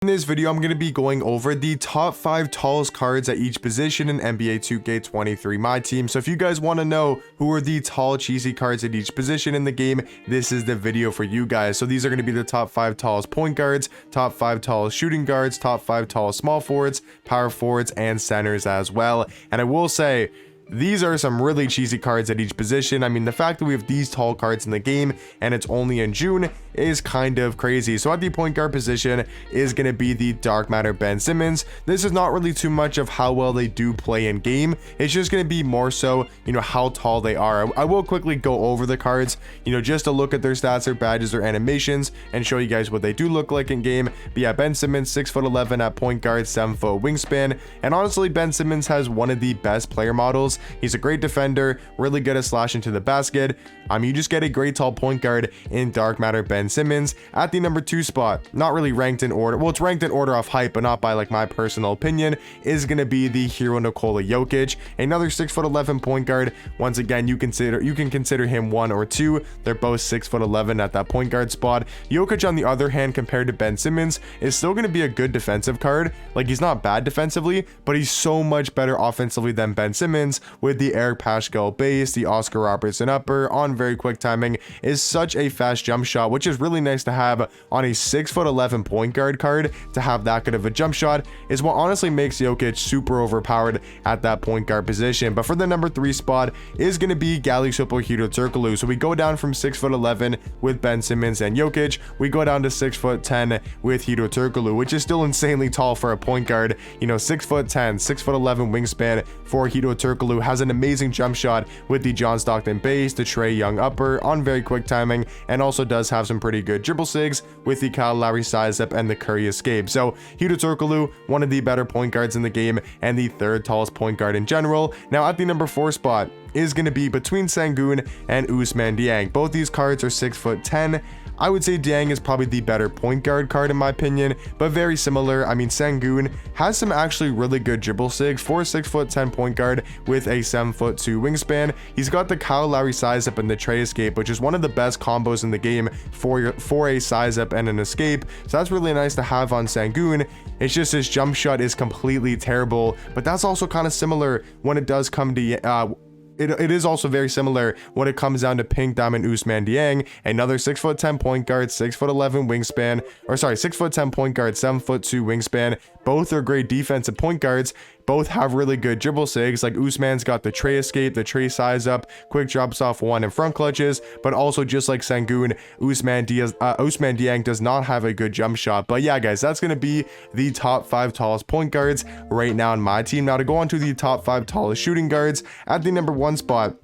In this video, I'm going to be going over the top 5 tallest cards at each position in NBA 2K23 Myteam. So if you guys want to know who are the tall cheesy cards at each position in the game, this is the video for you guys. So these are going to be the top 5 tallest point guards, top 5 tallest shooting guards, top 5 tallest small forwards, power forwards, and centers as well. And I will say, these are some really cheesy cards at each position. I mean, the fact that we have these tall cards in the game and it's only in June is kind of crazy. So at the point guard position is going to be the dark matter Ben Simmons. This is not really too much of how well they do play in game. It's just going to be more so, how tall they are. I will quickly go over the cards, just to look at their stats, their badges, their animations, and show you guys what they do look like in game. But yeah, Ben Simmons, 6'11" at point guard, 7-foot wingspan. And honestly, Ben Simmons has one of the best player models. He's a great defender, really good at slashing to the basket. You just get a great tall point guard in dark matter Ben Simmons. At the number 2 spot, not really ranked in order, well, it's ranked in order of height, but not by like my personal opinion, is going to be the hero Nikola Jokic, another 6'11" point guard. Once again, you can consider him 1 or 2. They're both 6'11" at that point guard spot. Jokic, on the other hand, compared to Ben Simmons, is still going to be a good defensive card. Like, he's not bad defensively, but he's so much better offensively than Ben Simmons, with the Eric Paschall base, the Oscar Robertson upper on very quick timing, is such a fast jump shot, which is really nice to have on a 6'11" point guard card. To have that good of a jump shot is what honestly makes Jokic super overpowered at that point guard position. But for the number 3 spot is going to be Galaxy Hito Turkoglu. So we go down from 6'11" with Ben Simmons and Jokic, we go down to 6'10" with Hito Turkoglu, which is still insanely tall for a point guard. 6'10", 6'11" wingspan for Hito Turkoglu, has an amazing jump shot with the John Stockton base, the Trae Young upper on very quick timing, and also does have some pretty good dribble sigs with the Kyle Lowry size up and the Curry escape. So Hito Turkoglu, one of the better point guards in the game and the 3rd tallest point guard in general. Now at the number 4 spot is going to be between Sengun and Ousmane Dieng. Both these cards are 6'10". I would say Dieng is probably the better point guard card in my opinion, but very similar. I mean, Sengun has some actually really good dribble sigs for a 6'10" point guard with a 7'2" wingspan. He's got the Kyle Lowry size up and the Trae escape, which is one of the best combos in the game for a size up and an escape. So that's really nice to have on Sengun. It's just his jump shot is completely terrible, but that's also kind of similar when it does come to It is also very similar when it comes down to Pink Diamond Ousmane Dieng, another 6'10" point guard, 6'11" wingspan, or sorry, 6'10" point guard, 7'2" wingspan. Both are great defensive point guards. Both have really good dribble sigs. Like, Ousmane's got the Trae escape, the Trae size up, quick drops off one and front clutches, but also just like Sengun, Ousmane Dieng does not have a good jump shot. But yeah, guys, that's going to be the top 5 tallest point guards right now in my team. Now to go on to the top 5 tallest shooting guards at the number 1 spot.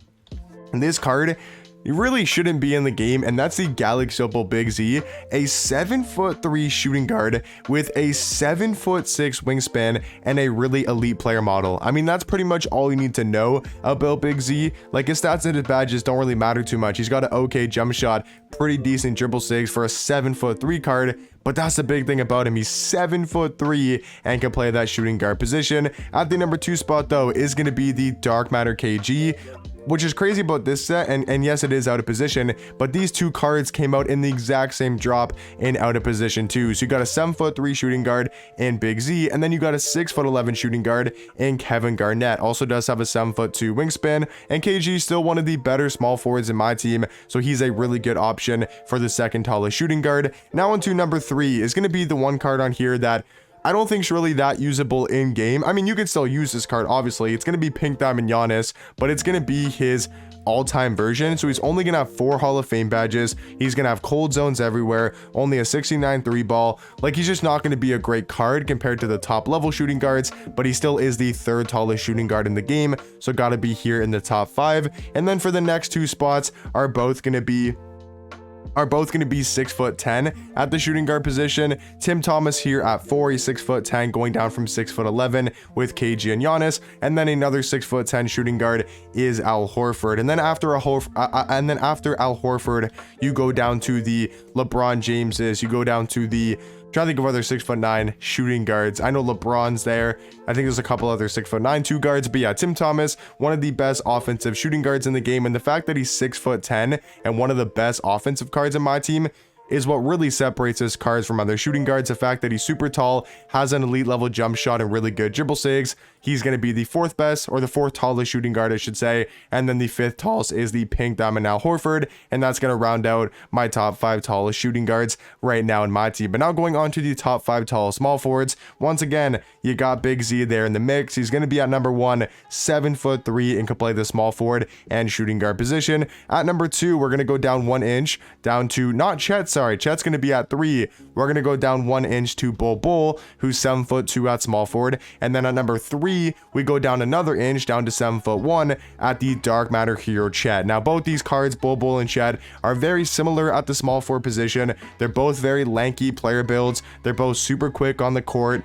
This card, it really shouldn't be in the game, and that's the Galaxy Big Z, a 7'3" shooting guard with a 7'6" wingspan and a really elite player model. I mean, that's pretty much all you need to know about Big Z. Like, his stats and his badges don't really matter too much. He's got an okay jump shot, pretty decent dribble sigs for a 7'3" card. But that's the big thing about him. He's 7'3" and can play that shooting guard position. At the number 2 spot, though, is going to be the Dark Matter KG, which is crazy about this set, and yes, it is out of position, but these 2 cards came out in the exact same drop in out of position too. So you got a 7'3" shooting guard in Big Z, and then you got a 6'11" shooting guard in Kevin Garnett. Also does have a 7'2" wingspan, and KG is still one of the better small forwards in my team, so he's a really good option for the 2nd tallest shooting guard. Now on to number 3 is going to be the one card on here that I don't think it's really that usable in game. I mean, you can still use this card, obviously. It's going to be Pink Diamond Giannis, but it's going to be his all-time version. So he's only going to have 4 Hall of Fame badges. He's going to have cold zones everywhere, only a 69 3-ball. Like, he's just not going to be a great card compared to the top level shooting guards, but he still is the 3rd tallest shooting guard in the game. So got to be here in the top 5. And then for the next 2 spots are both going to be 6'10" at the shooting guard position. Tim Thomas here at 4, he's 6'10", going down from 6'11" with KG and Giannis. And then another 6'10" shooting guard is Al Horford. And then after Al Horford, you go down to the LeBron Jameses. You go down to the trying to think of other 6'9" shooting guards. I know LeBron's there. I think there's a couple other 6'9" 2 guards, but yeah, Tim Thomas, one of the best offensive shooting guards in the game, and the fact that he's 6'10" and one of the best offensive cards in my team, is what really separates his cards from other shooting guards. The fact that he's super tall, has an elite level jump shot and really good dribble sigs. He's going to be the fourth best, or the fourth tallest shooting guard, I should say. And then the fifth tallest is the pink diamond Al Horford. And that's going to round out my top 5 tallest shooting guards right now in my team. But now going on to the top 5 tallest small forwards. Once again, you got Big Z there in the mix. He's going to be at number 1, 7'3", and can play the small forward and shooting guard position. At number 2, we're going to go down 1 inch, down to, not Chet, sorry, Chet's going to be at 3. We're going to go down 1 inch to Bull, who's 7'2" at small forward. And then at number 3, we go down another inch, down to 7'1" at the Dark Matter hero Chet. Now, both these cards, Bull and Chet, are very similar at the small forward position. They're both very lanky player builds. They're both super quick on the court.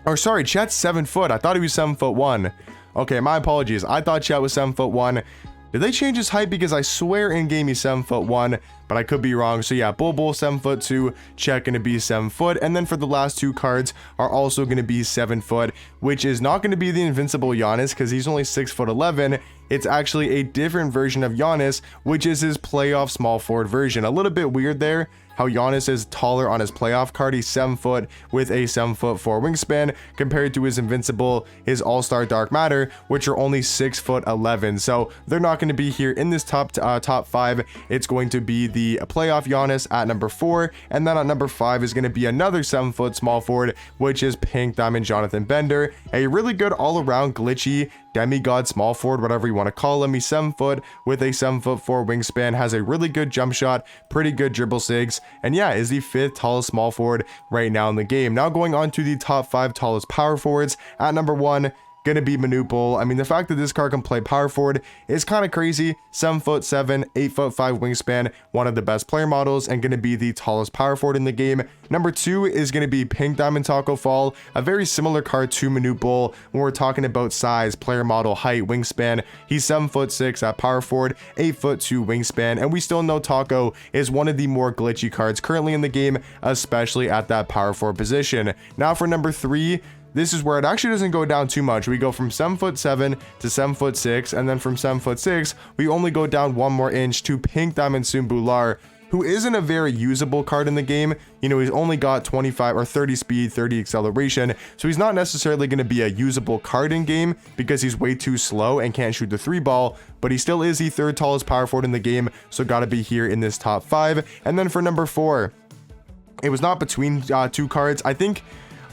Or sorry, Chet's 7 foot. I thought he was 7'1". Okay, my apologies. I thought Chet was 7'1". Did they change his height? Because I swear in game he's 7'1", but I could be wrong. So yeah, Bull 7'2", Chet gonna be 7 foot, and then for the last 2 cards are also gonna be 7 foot, which is not gonna be the invincible Giannis because he's only 6'11". It's actually a different version of Giannis, which is his playoff small forward version. A little bit weird there, how Giannis is taller on his playoff card. He's 7 foot with a 7'4" wingspan compared to his invincible, his all-star Dark Matter, which are only 6'11". So they're not going to be here in this top 5. It's going to be the playoff Giannis at number 4, and then at number 5 is going to be another 7 foot small forward, which is Pink Diamond Jonathan Bender, a really good all-around glitchy demigod small forward, whatever you want to call him. He's 7 foot with a 7'4" wingspan, has a really good jump shot, pretty good dribble sigs, and yeah, is the 5th tallest small forward right now in the game. Now going on to the top 5 tallest power forwards. At number 1, gonna be Myteam. I mean, the fact that this card can play power forward is kind of crazy. 7'7", 8'5" wingspan, one of the best player models, and gonna be the tallest power forward in the game. Number 2 is gonna be Pink Diamond Taco Fall, a very similar card to Myteam when we're talking about size, player model, height, wingspan. He's 7'6" at power forward, 8'2" wingspan, and we still know Taco is one of the more glitchy cards currently in the game, especially at that power forward position. Now for number 3, this is where it actually doesn't go down too much. We go from 7'7" to 7'6", and then from 7'6", we only go down 1 more inch to Pink Diamond Sumbular, who isn't a very usable card in the game. You know, he's only got 25 or 30 speed, 30 acceleration, so he's not necessarily going to be a usable card in game because he's way too slow and can't shoot the 3 ball, but he still is the 3rd tallest power forward in the game, so gotta be here in this top 5. And then for number 4, it was not between 2 cards.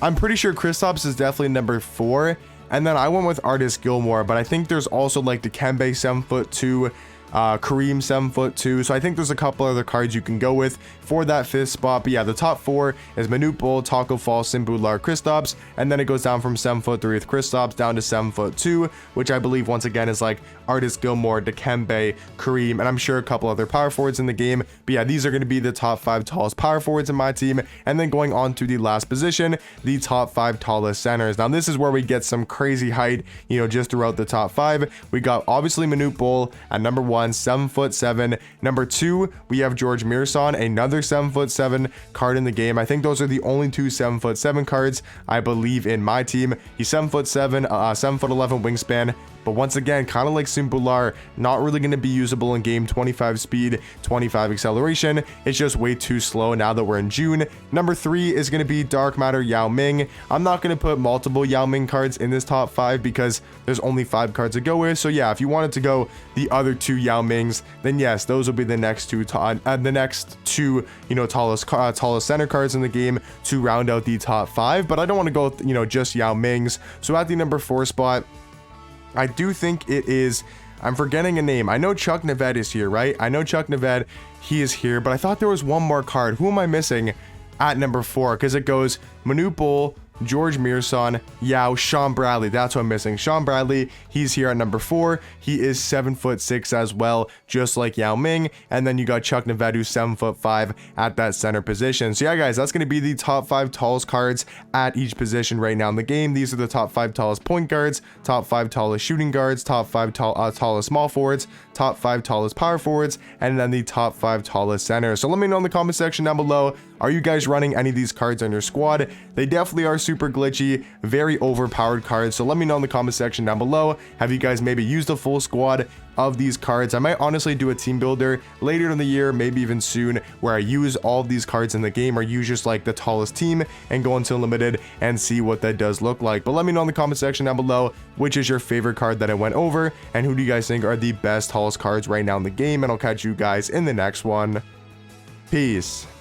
I'm pretty sure Kristaps is definitely number 4, and then I went with Artist Gilmore, but I think there's also like the Kembe 7'2", Kareem 7'2", so I think there's a couple other cards you can go with for that 5th spot. But yeah, the top 4 is Myteam, Taco Fall, Simbular, Kristaps, and then it goes down from 7'3" with Kristaps down to 7'2", which I believe once again is like Artist Gilmore, Dikembe, Kareem, and I'm sure a couple other power forwards in the game. But yeah, these are going to be the top 5 tallest power forwards in my team. And then going on to the last position, the top 5 tallest centers. Now this is where we get some crazy height, you know, just throughout the top 5. We got obviously Myteam at number 1, 7'7". Number 2, we have George Mirson, another 7'7" card in the game. I think those are the only 2 7'7" cards I believe in my team. He's 7'7", 7'11" wingspan. But once again, kind of like Simbular, not really going to be usable in game. 25 speed, 25 acceleration. It's just way too slow now that we're in June. Number 3 is going to be Dark Matter Yao Ming. I'm not going to put multiple Yao Ming cards in this top 5 because there's only 5 cards to go with. So yeah, if you wanted to go the other 2 Yao Mings, then yes, those will be the next 2, you know, tallest center cards in the game to round out the top 5. But I don't want to go, you know, just Yao Mings. So at the number 4 spot, I do think it is, I'm forgetting a name. I know Chuck Naved is here, right? I know Chuck Naved, he is here, but I thought there was one more card. Who am I missing at number 4? Because it goes Myteam, George Mirson, Yao, Sean Bradley. That's what I'm missing. Sean Bradley, he's here at number 4. He is 7'6" as well, just like Yao Ming. And then you got Chuck Naved, who's 7'5" at that center position. So yeah, guys, that's going to be the top 5 tallest cards at each position right now in the game. These are the top 5 tallest point guards, top 5 tallest shooting guards, top 5 tallest small forwards, top 5 tallest power forwards, and then the top 5 tallest centers. So let me know in the comment section down below, are you guys running any of these cards on your squad? They definitely are super super glitchy, very overpowered cards. So let me know in the comment section down below, have you guys maybe used a full squad of these cards? I might honestly do a team builder later in the year, maybe even soon, where I use all of these cards in the game, or use just like the tallest team and go into limited and see what that does look like. But let me know in the comment section down below, which is your favorite card that I went over, and who do you guys think are the best tallest cards right now in the game, and I'll catch you guys in the next one. Peace.